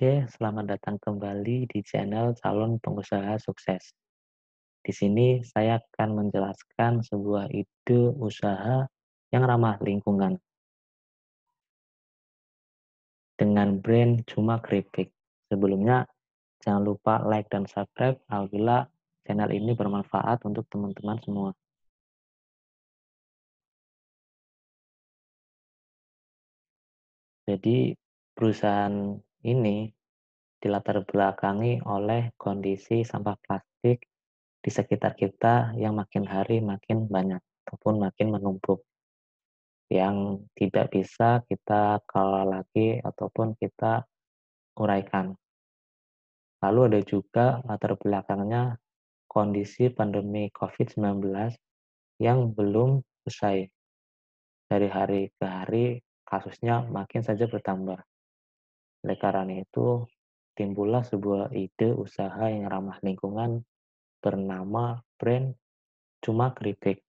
Oke, selamat datang kembali di channel Calon Pengusaha Sukses. Di sini saya akan menjelaskan sebuah ide usaha yang ramah lingkungan dengan brand Cuma Keripik. Sebelumnya, jangan lupa like dan subscribe apabila channel ini bermanfaat untuk teman-teman semua. Jadi, perusahaan ini dilatar belakangi oleh kondisi sampah plastik di sekitar kita yang makin hari makin banyak ataupun makin menumpuk, yang tidak bisa kita kelola lagi ataupun kita uraikan. Lalu ada juga latar belakangnya kondisi pandemi COVID-19 yang belum usai. Dari hari ke hari kasusnya makin saja bertambah. Oleh karena itu, timbullah sebuah ide usaha yang ramah lingkungan bernama brand Cuma Keripik.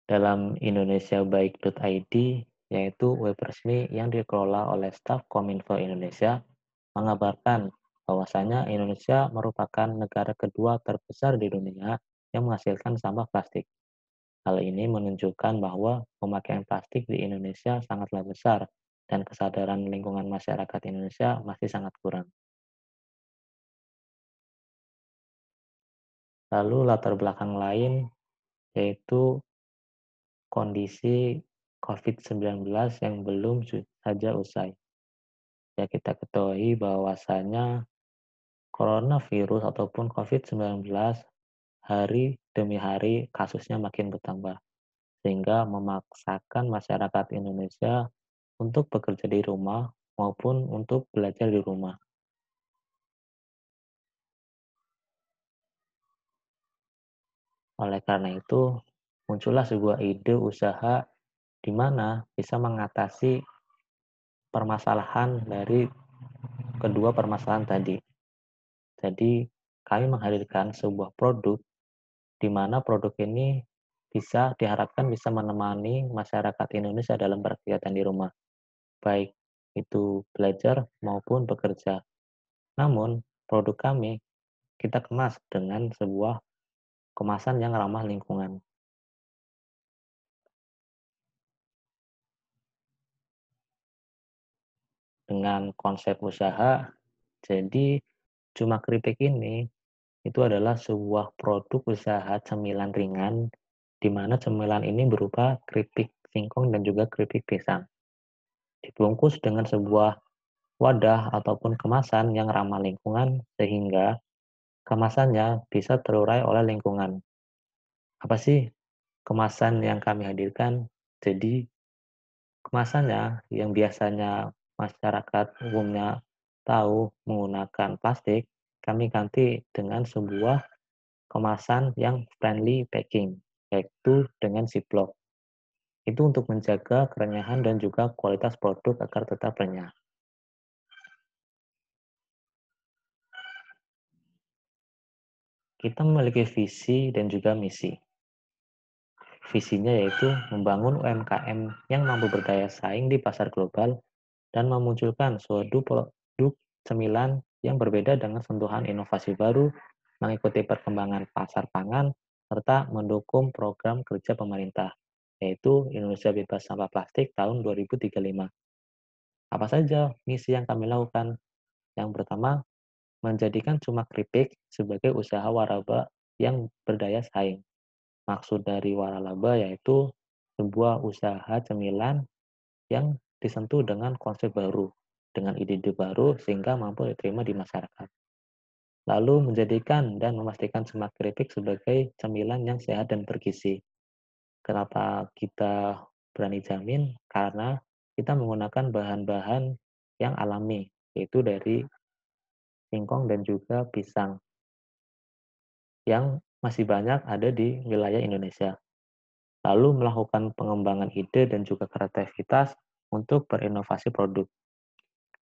Dalam indonesiabaik.id, yaitu web resmi yang dikelola oleh staf Kominfo Indonesia, mengabarkan bahwasanya Indonesia merupakan negara kedua terbesar di dunia yang menghasilkan sampah plastik. Hal ini menunjukkan bahwa pemakaian plastik di Indonesia sangatlah besar dan kesadaran lingkungan masyarakat Indonesia masih sangat kurang. Lalu latar belakang lain yaitu kondisi COVID-19 yang belum saja usai. Ya, kita ketahui bahwasanya coronavirus ataupun COVID-19 hari demi hari kasusnya makin bertambah, sehingga memaksakan masyarakat Indonesia untuk bekerja di rumah maupun untuk belajar di rumah. Oleh karena itu, muncullah sebuah ide usaha di mana bisa mengatasi permasalahan dari kedua permasalahan tadi. Jadi, kami menghadirkan sebuah produk di mana produk ini diharapkan bisa menemani masyarakat Indonesia dalam berkegiatan di rumah, baik itu belajar maupun bekerja. Namun, produk kami kita kemas dengan sebuah kemasan yang ramah lingkungan. Dengan konsep usaha, jadi Cuma Keripik ini itu adalah sebuah produk usaha cemilan ringan, di mana cemilan ini berupa keripik singkong dan juga keripik pisang. Dibungkus dengan sebuah wadah ataupun kemasan yang ramah lingkungan sehingga kemasannya bisa terurai oleh lingkungan. Apa sih kemasan yang kami hadirkan? Jadi kemasannya yang biasanya masyarakat umumnya tahu menggunakan plastik, kami ganti dengan sebuah kemasan yang friendly packing, yaitu dengan Ziploc. Itu untuk menjaga kerenyahan dan juga kualitas produk agar tetap renyah. Kita memiliki visi dan juga misi. Visinya yaitu membangun UMKM yang mampu berdaya saing di pasar global dan memunculkan suatu produk cemilan yang berbeda dengan sentuhan inovasi baru, mengikuti perkembangan pasar pangan, serta mendukung program kerja pemerintah, yaitu Indonesia Bebas Sampah Plastik tahun 2035. Apa saja misi yang kami lakukan? Yang pertama, menjadikan Cuma Keripik sebagai usaha waraba yang berdaya saing. Maksud dari waralaba yaitu sebuah usaha cemilan yang disentuh dengan konsep baru, dengan ide-ide baru sehingga mampu diterima di masyarakat. Lalu menjadikan dan memastikan Cuma Keripik sebagai cemilan yang sehat dan bergizi. Kenapa kita berani jamin? Karena kita menggunakan bahan-bahan yang alami, yaitu dari singkong dan juga pisang yang masih banyak ada di wilayah Indonesia. Lalu melakukan pengembangan ide dan juga kreativitas untuk berinovasi produk.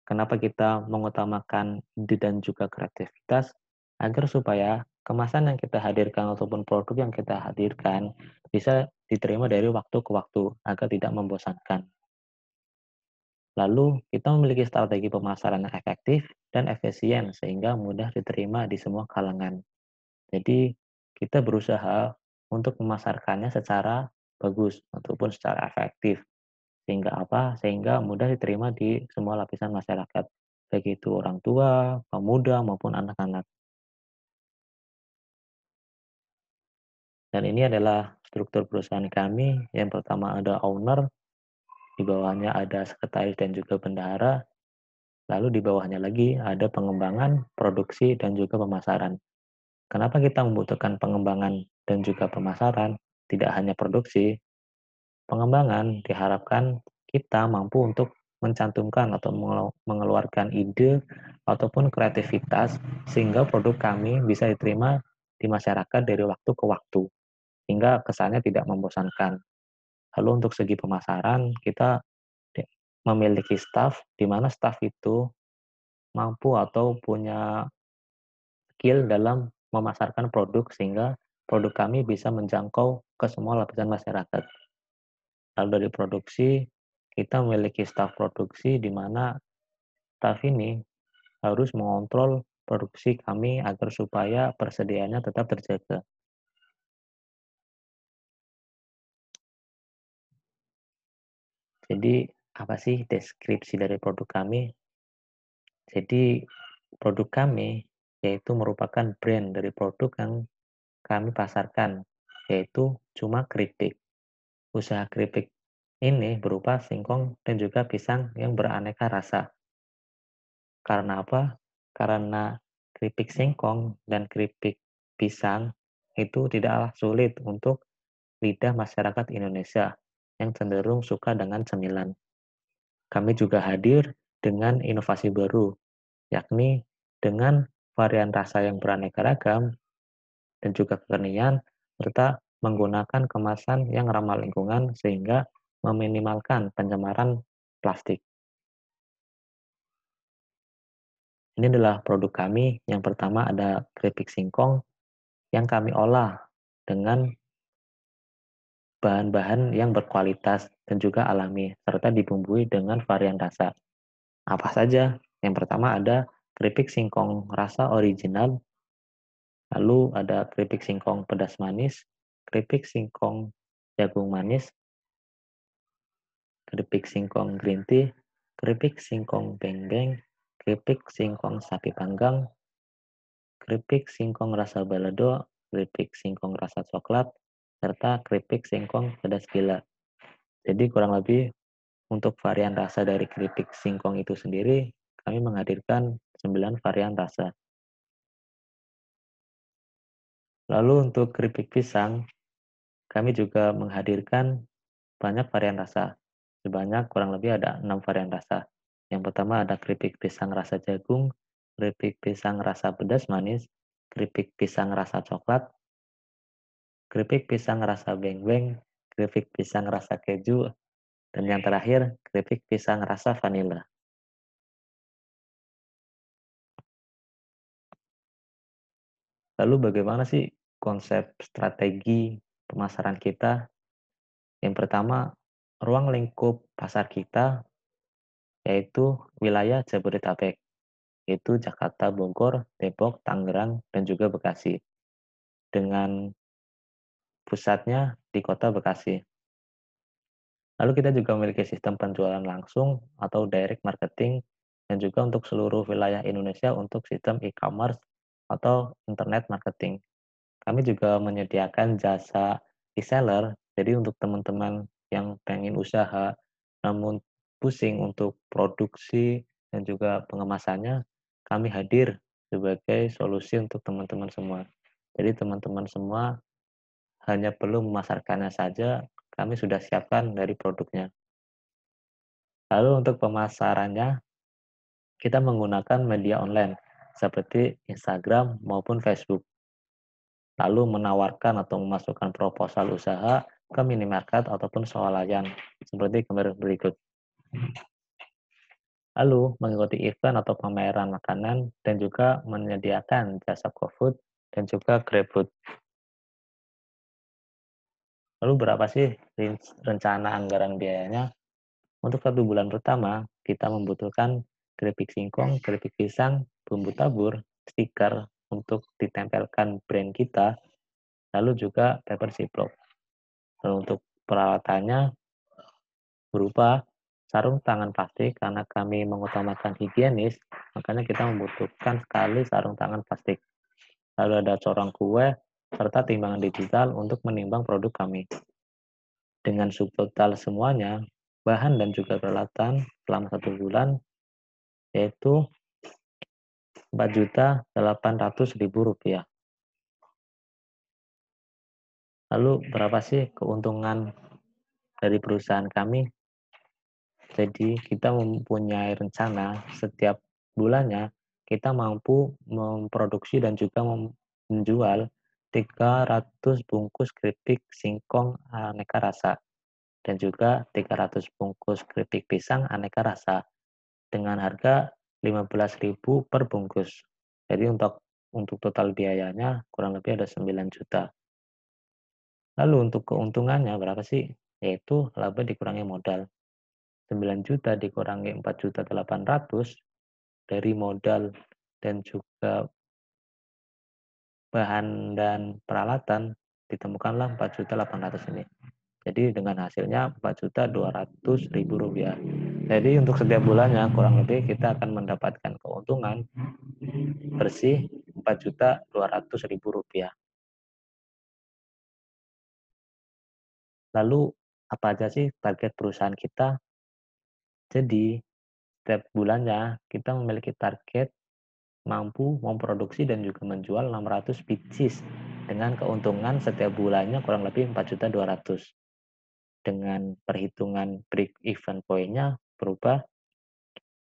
Kenapa kita mengutamakan ide dan juga kreativitas? Agar supaya kemasan yang kita hadirkan ataupun produk yang kita hadirkan bisa diterima dari waktu ke waktu agar tidak membosankan. Lalu kita memiliki strategi pemasaran yang efektif dan efisien sehingga mudah diterima di semua kalangan. Jadi kita berusaha untuk memasarkannya secara bagus ataupun secara efektif. Sehingga apa? Sehingga mudah diterima di semua lapisan masyarakat, baik itu orang tua, pemuda, maupun anak-anak. Dan ini adalah struktur perusahaan kami. Yang pertama ada owner, di bawahnya ada sekretaris dan juga bendahara, lalu di bawahnya lagi ada pengembangan, produksi, dan juga pemasaran. Kenapa kita membutuhkan pengembangan dan juga pemasaran, tidak hanya produksi? Pengembangan diharapkan kita mampu untuk mencantumkan atau mengeluarkan ide ataupun kreativitas sehingga produk kami bisa diterima di masyarakat dari waktu ke waktu, hingga kesannya tidak membosankan. Lalu untuk segi pemasaran, kita memiliki staff, di mana staff itu mampu atau punya skill dalam memasarkan produk sehingga produk kami bisa menjangkau ke semua lapisan masyarakat. Lalu dari produksi, kita memiliki staf produksi di mana staf ini harus mengontrol produksi kami agar supaya persediaannya tetap terjaga. Jadi, apa sih deskripsi dari produk kami? Jadi, produk kami yaitu merupakan brand dari produk yang kami pasarkan, yaitu cuma keripik. Usaha keripik ini berupa singkong dan juga pisang yang beraneka rasa. Karena apa? Karena keripik singkong dan keripik pisang itu tidaklah sulit untuk lidah masyarakat Indonesia yang cenderung suka dengan cemilan. Kami juga hadir dengan inovasi baru, yakni dengan varian rasa yang beraneka ragam dan juga kekinian, serta menggunakan kemasan yang ramah lingkungan sehingga meminimalkan pencemaran plastik. Ini adalah produk kami. Yang pertama ada keripik singkong yang kami olah dengan bahan-bahan yang berkualitas dan juga alami, serta dibumbui dengan varian rasa. Apa saja? Yang pertama ada keripik singkong rasa original, lalu ada keripik singkong pedas manis, keripik singkong jagung manis, keripik singkong green tea, keripik singkong beng-beng, keripik singkong sapi panggang, keripik singkong rasa balado, keripik singkong rasa coklat, serta keripik singkong pedas gila. Jadi kurang lebih untuk varian rasa dari keripik singkong itu sendiri, kami menghadirkan 9 varian rasa. Lalu untuk keripik pisang, kami juga menghadirkan banyak varian rasa. Sebanyak kurang lebih ada 6 varian rasa. Yang pertama ada keripik pisang rasa jagung, keripik pisang rasa pedas manis, keripik pisang rasa coklat, keripik pisang rasa beng-beng, keripik pisang rasa keju, dan yang terakhir keripik pisang rasa vanila. Lalu bagaimana sih konsep strategi pemasaran kita? Yang pertama, ruang lingkup pasar kita yaitu wilayah Jabodetabek, yaitu Jakarta, Bogor, Depok, Tangerang, dan juga Bekasi, dengan pusatnya di kota Bekasi. Lalu kita juga memiliki sistem penjualan langsung atau direct marketing, dan juga untuk seluruh wilayah Indonesia untuk sistem e-commerce atau internet marketing. Kami juga menyediakan jasa reseller, jadi untuk teman-teman yang pengen usaha namun pusing untuk produksi dan juga pengemasannya, kami hadir sebagai solusi untuk teman-teman semua. Jadi teman-teman semua hanya perlu memasarkannya saja, kami sudah siapkan dari produknya. Lalu untuk pemasarannya, kita menggunakan media online seperti Instagram maupun Facebook. Lalu menawarkan atau memasukkan proposal usaha ke minimarket ataupun swalayan seperti gambar berikut. Lalu mengikuti event atau pameran makanan dan juga menyediakan jasa GoFood dan juga GrabFood. Lalu berapa sih rencana anggaran biayanya? Untuk 1 bulan pertama, kita membutuhkan keripik singkong, keripik pisang, bumbu tabur, stiker untuk ditempelkan brand kita, lalu juga paper ziplock. Lalu untuk peralatannya berupa sarung tangan plastik, karena kami mengutamakan higienis, makanya kita membutuhkan sekali sarung tangan plastik. Lalu ada corong kue, serta timbangan digital untuk menimbang produk kami. Dengan subtotal semuanya, bahan dan juga peralatan selama 1 bulan, yaitu Rp4.800.000. Lalu berapa sih keuntungan dari perusahaan kami? Jadi kita mempunyai rencana setiap bulannya kita mampu memproduksi dan juga menjual 300 bungkus keripik singkong aneka rasa dan juga 300 bungkus keripik pisang aneka rasa dengan harga 15.000 per bungkus. Jadi untuk total biayanya kurang lebih ada 9 juta. Lalu untuk keuntungannya berapa sih? Yaitu laba dikurangi modal. 9 juta dikurangi 4.800.000 dari modal dan juga bahan dan peralatan ditemukanlah 4.800.000 ini. Jadi dengan hasilnya Rp4.200.000. Jadi untuk setiap bulannya kurang lebih kita akan mendapatkan keuntungan bersih Rp4.200.000. Lalu apa aja sih target perusahaan kita? Jadi setiap bulannya kita memiliki target mampu memproduksi dan juga menjual 600 pieces dengan keuntungan setiap bulannya kurang lebih 4.200.000. Dengan perhitungan break even point-nya berupa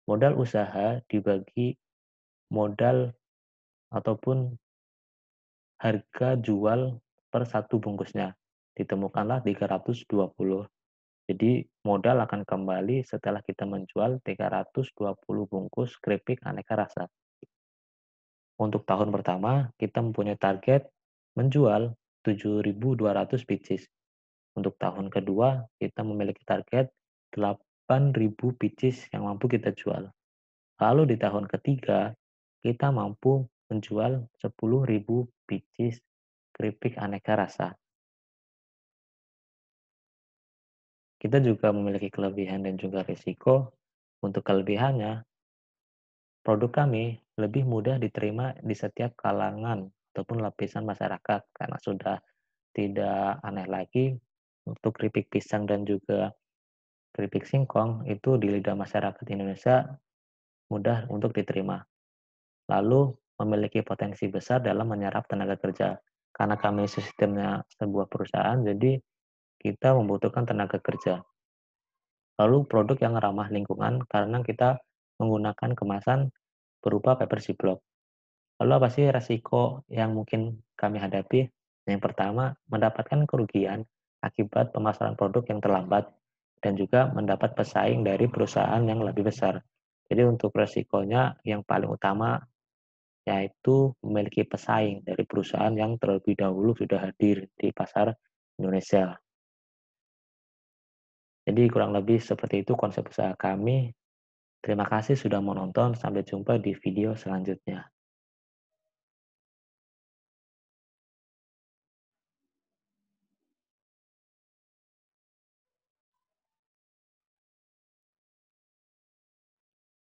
modal usaha dibagi modal ataupun harga jual per 1 bungkusnya. Ditemukanlah 320. Jadi modal akan kembali setelah kita menjual 320 bungkus keripik aneka rasa. Untuk tahun pertama, kita mempunyai target menjual 7.200 pieces. Untuk tahun kedua, kita memiliki target 8.000 pieces yang mampu kita jual. Lalu di tahun ketiga, kita mampu menjual 10.000 pieces keripik aneka rasa. Kita juga memiliki kelebihan dan juga risiko. Untuk kelebihannya, produk kami lebih mudah diterima di setiap kalangan ataupun lapisan masyarakat karena sudah tidak aneh lagi untuk keripik pisang dan juga keripik singkong itu di lidah masyarakat Indonesia mudah untuk diterima. Lalu memiliki potensi besar dalam menyerap tenaga kerja. Karena kami sistemnya sebuah perusahaan, jadi kita membutuhkan tenaga kerja. Lalu produk yang ramah lingkungan karena kita menggunakan kemasan berupa paper ziplock. Lalu apa sih resiko yang mungkin kami hadapi? Yang pertama, mendapatkan kerugian akibat pemasaran produk yang terlambat dan juga mendapat pesaing dari perusahaan yang lebih besar. Jadi untuk resikonya yang paling utama yaitu memiliki pesaing dari perusahaan yang terlebih dahulu sudah hadir di pasar Indonesia. Jadi kurang lebih seperti itu konsep usaha kami. Terima kasih sudah menonton, sampai jumpa di video selanjutnya.